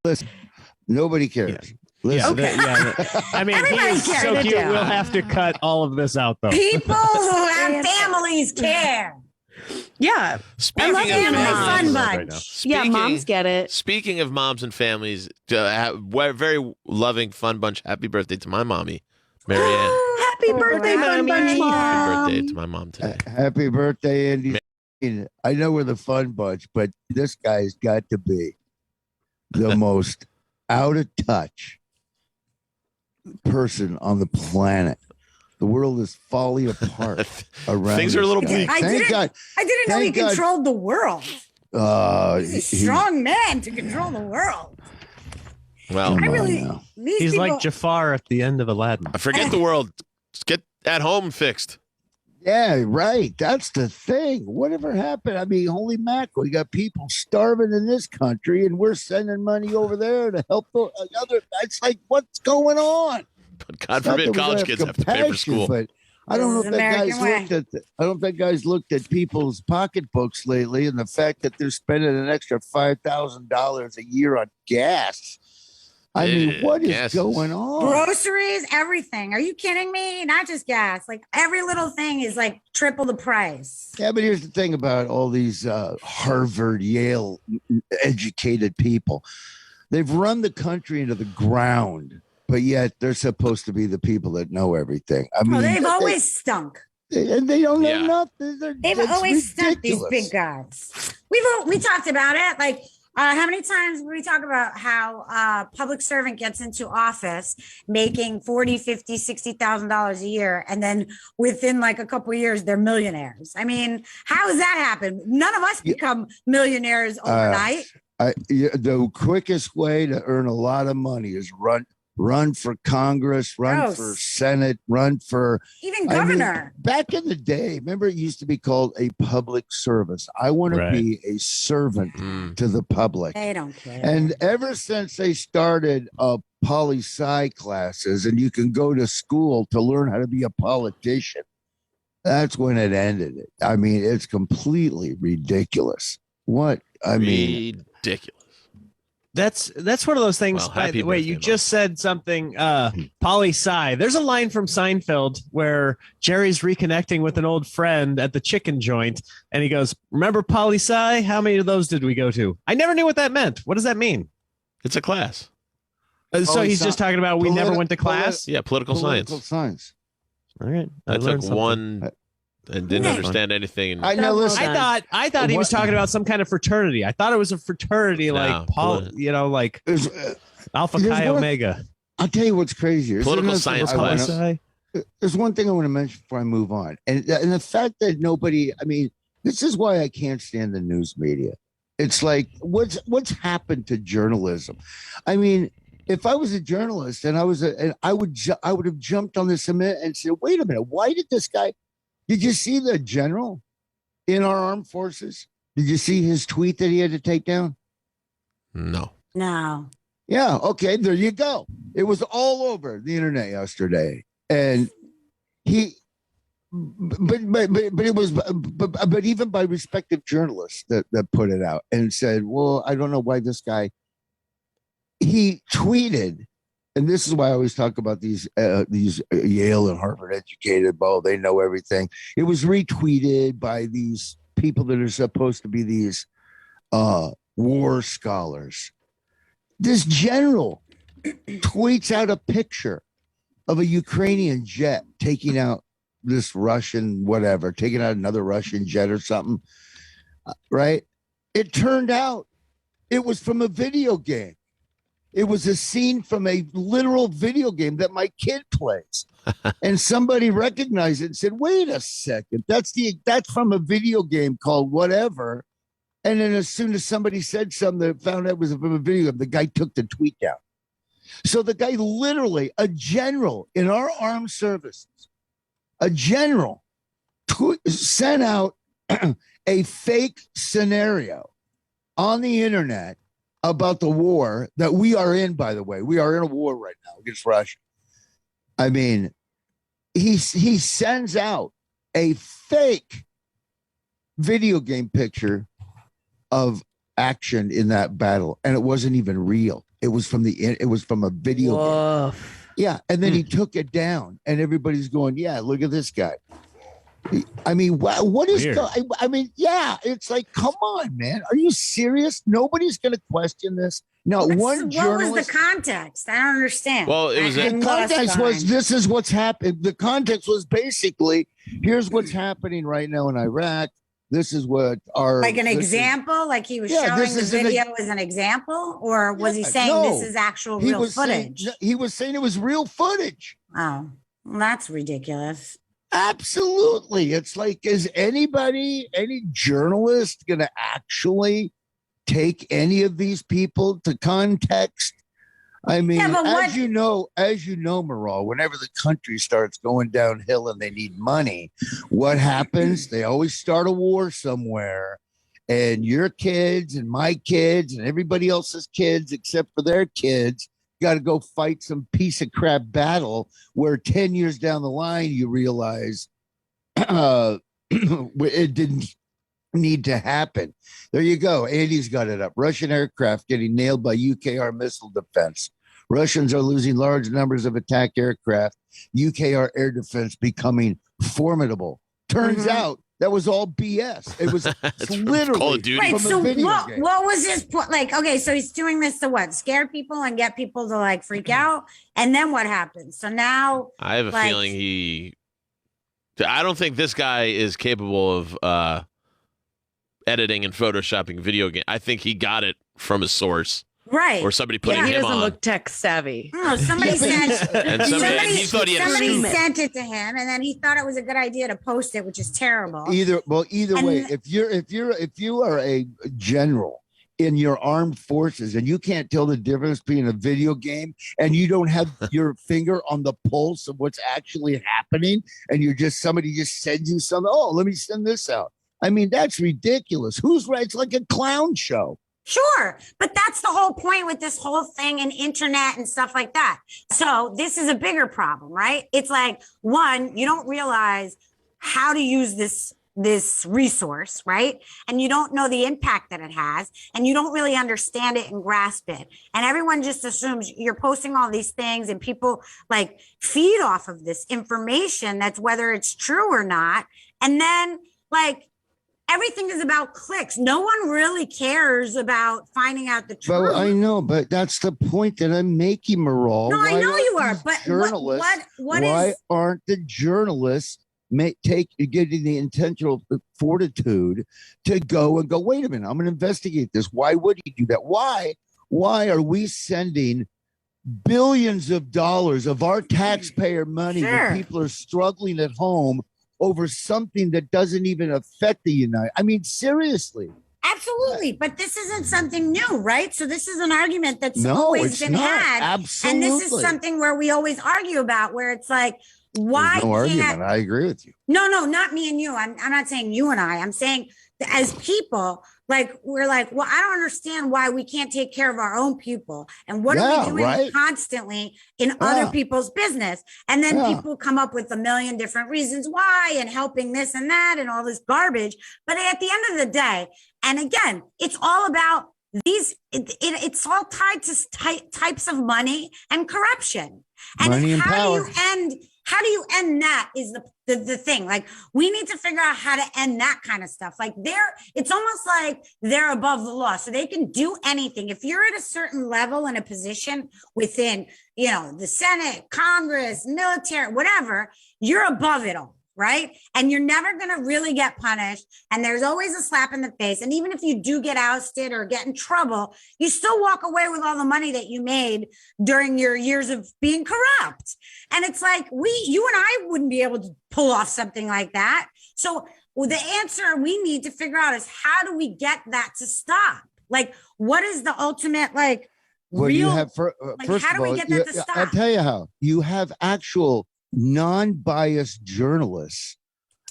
Listen, nobody cares. Listen. I mean, he is so cute. We'll have to cut all of this out, though. People who have families care. Yeah. Speaking I love of family families, fun right bunch. Yeah, moms get it. Speaking of moms and families, very loving fun bunch. Happy birthday to my mommy, Marianne. Happy birthday, fun bunch, Mom. Happy birthday to my mom today. Happy birthday, Andy. I know we're the fun bunch, but this guy's got to be the most out of touch person on the planet. The world is falling apart around. Things are a little bleak. I didn't know he controlled the world. He's a strong man to control the world. Well, he's like Jafar at the end of Aladdin. Forget the world. Just get at home fixed. Yeah, right. That's the thing. Whatever happened? I mean, holy mackerel, we got people starving in this country, and we're sending money over there to help the other. It's like, what's going on? But God forbid college kids have to pay for school. But I don't know if I don't think guys looked at people's pocketbooks lately, and the fact that they're spending an extra $5,000 a year on gas. I mean, what is going on? Groceries, everything. Are you kidding me? Not just gas. Like every little thing is like triple the price. Yeah, but here's the thing about all these Harvard, Yale educated people. They've run the country into the ground, but yet they're supposed to be the people that know everything. I mean, they've always stunk. And they don't know nothing. They've always stunk, these big guys. We talked about it. Like, how many times we talk about how a public servant gets into office making $40,000, $50,000, $60,000 a year, and then within like a couple of years they're millionaires? I mean, how does that happen? None of us become millionaires overnight. The quickest way to earn a lot of money is run for Congress, run for Senate, run for even governor. I mean, back in the day, remember it used to be called a public service. I want to be a servant to the public. They don't care. And ever since they started poli-sci classes and you can go to school to learn how to be a politician, that's when it ended. I mean, it's completely ridiculous. Ridiculous. That's one of those things. Well, by the way, you just said something poli-sci. There's a line from Seinfeld where Jerry's reconnecting with an old friend at the chicken joint, and he goes, "Remember poli-sci? How many of those did we go to?" I never knew what that meant. What does that mean? It's a class. So he's just talking about we never went to class. Yeah, political science. All right, I took one. And didn't understand anything. And I know. Listen, I thought he was talking about some kind of fraternity. I thought it was a fraternity, like like Alpha Chi Omega. I'll tell you what's crazier. Political science class. There's one thing I want to mention before I move on, and the fact that nobody. I mean, this is why I can't stand the news media. It's like what's happened to journalism? I mean, if I was a journalist and I would have jumped on this and said, "Wait a minute, why did this guy?" Did you see the general in our armed forces? Did you see his tweet that he had to take down? No. Yeah. Okay. There you go. It was all over the internet yesterday, and but even by respective journalists that put it out and said, "Well, I don't know why this guy." He tweeted. And this is why I always talk about these Yale and Harvard educated. Oh, they know everything. It was retweeted by these people that are supposed to be these war scholars. This general tweets out a picture of a Ukrainian jet taking out this Russian whatever, taking out another Russian jet or something, right? It turned out it was from a video game. It was a scene from a literal video game that my kid plays. And somebody recognized it and said, wait a second, that's from a video game called whatever. And then as soon as somebody said something that found out it was from a video game, the guy took the tweet down. So the guy literally, a general in our armed services, a general sent out a fake scenario on the internet about the war that we are in, by the way. We are in a war right now against Russia. I mean, he sends out a fake video game picture of action in that battle, and it wasn't even real. It was from a video game. Woof. Yeah, and then he took it down, and everybody's going, "Yeah, look at this guy." I mean, what is? Weird. I mean, yeah, it's like, come on, man, are you serious? Nobody's going to question this. No, one What journalist. was the context? I don't understand. Well, it was I'm The lost context was behind. this is what's happened. The context was basically here's what's happening right now in Iraq. This is what our Like an this is- example, like he was Yeah, showing this the is an video as an example, or was he saying no. this is actual he real was saying, footage? he was saying it was real footage. Oh, well, that's ridiculous. Absolutely. It's like, is any journalist going to actually take any of these people to context? I mean, Yeah, but as you know, Maral, whenever the country starts going downhill and they need money, what happens? They always start a war somewhere. And your kids and my kids and everybody else's kids, except for their kids, got to go fight some piece of crap battle where 10 years down the line, you realize it didn't need to happen. There you go. Andy's got it up. Russian aircraft getting nailed by UKR missile defense. Russians are losing large numbers of attack aircraft. UKR air defense becoming formidable. Turns out that was all BS. It was It's from literally Call of Duty. Right. from a So video what? game. What was his point? Like, okay, so he's doing this to what? Scare people and get people to like freak out, and then what happens? So now, I have a like- feeling I don't think this guy is capable of editing and photoshopping video game. I think he got it from a source right? or somebody putting He him doesn't on. look tech savvy. No, somebody sent. And somebody- he thought he had a somebody scoop. sent it to him, and then he thought it was a good idea to post it, which is terrible. Either And- way, if you are a general in your armed forces and you can't tell the difference between a video game and you don't have your finger on the pulse of what's actually happening, and somebody just sends you something, oh, let me send this out. I mean, that's ridiculous. Who's right? It's like a clown show. Sure, but that's the whole point with this whole thing and internet and stuff like that. So this is a bigger problem, right? It's like, one, you don't realize how to use this resource, right? And you don't know the impact that it has, and you don't really understand it and grasp it. And everyone just assumes you're posting all these things and people like feed off of this information that's whether it's true or not. And then like everything is about clicks. No one really cares about finding out the truth. Well, I know, but that's the point that I'm making, Maral. No, I Why know aren't you are, these but journalists, what why is aren't the journalists getting the intentional fortitude to go and go, wait a minute, I'm going to investigate this. Why would he do that? Why are we sending billions of dollars of our taxpayer money Sure. when people are struggling at home over something that doesn't even affect the United? I mean, seriously. absolutely, but this isn't something new, right? So this is an argument that's No, always it's been not. had. Absolutely. And this is something where we always argue about where it's like, why There's no can't argument. I agree with you. No, not me and you. I'm not saying you and I. I'm saying that as people, like we're like, well, I don't understand why we can't take care of our own people. And what are Yeah, we doing right. constantly in other people's business? And then Yeah. people come up with a million different reasons why and helping this and that and all this garbage. But at the end of the day, and again, it's all about these, it's all tied to types of money and corruption. And Money and power. how do you end that is the thing. Like we need to figure out how to end that kind of stuff. Like it's almost like they're above the law. So they can do anything. If you're at a certain level and a position within, the Senate, Congress, military, whatever, you're above it all. Right. And you're never going to really get punished. And there's always a slap in the face. And even if you do get ousted or get in trouble, you still walk away with all the money that you made during your years of being corrupt. And it's like you and I wouldn't be able to pull off something like that. So the answer we need to figure out is how do we get that to stop? Like, what is the ultimate, like, Well, real, you have first how do of we all, get that to stop? I'll tell you how. You have actual non-biased journalists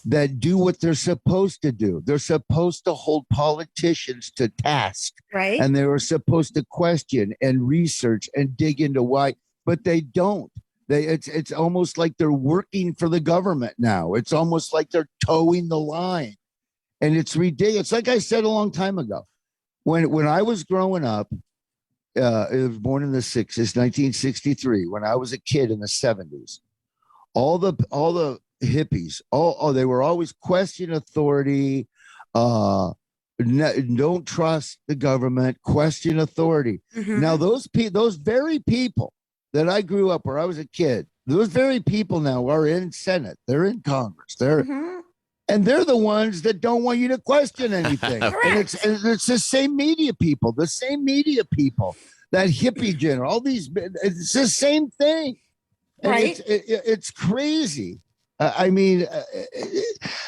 that do what they're supposed to do. They're supposed to hold politicians to task, right? and they were supposed to question and research and dig into why, but they don't. It's almost like they're working for the government now. It's almost like they're towing the line, and it's ridiculous. Like I said a long time ago, when I was growing up, it was born in the 60s, 1963. When I was a kid in the 70s, all the hippies, they were always question authority. Don't trust the government. Question authority. Mhm. Now those very people that I grew up where I was a kid, those very people now are in Senate. They're in Congress. Mhm. And they're the ones that don't want you to question anything. And it's the same media people, that hippie general, all these, it's the same thing. And Right. it's crazy. I mean,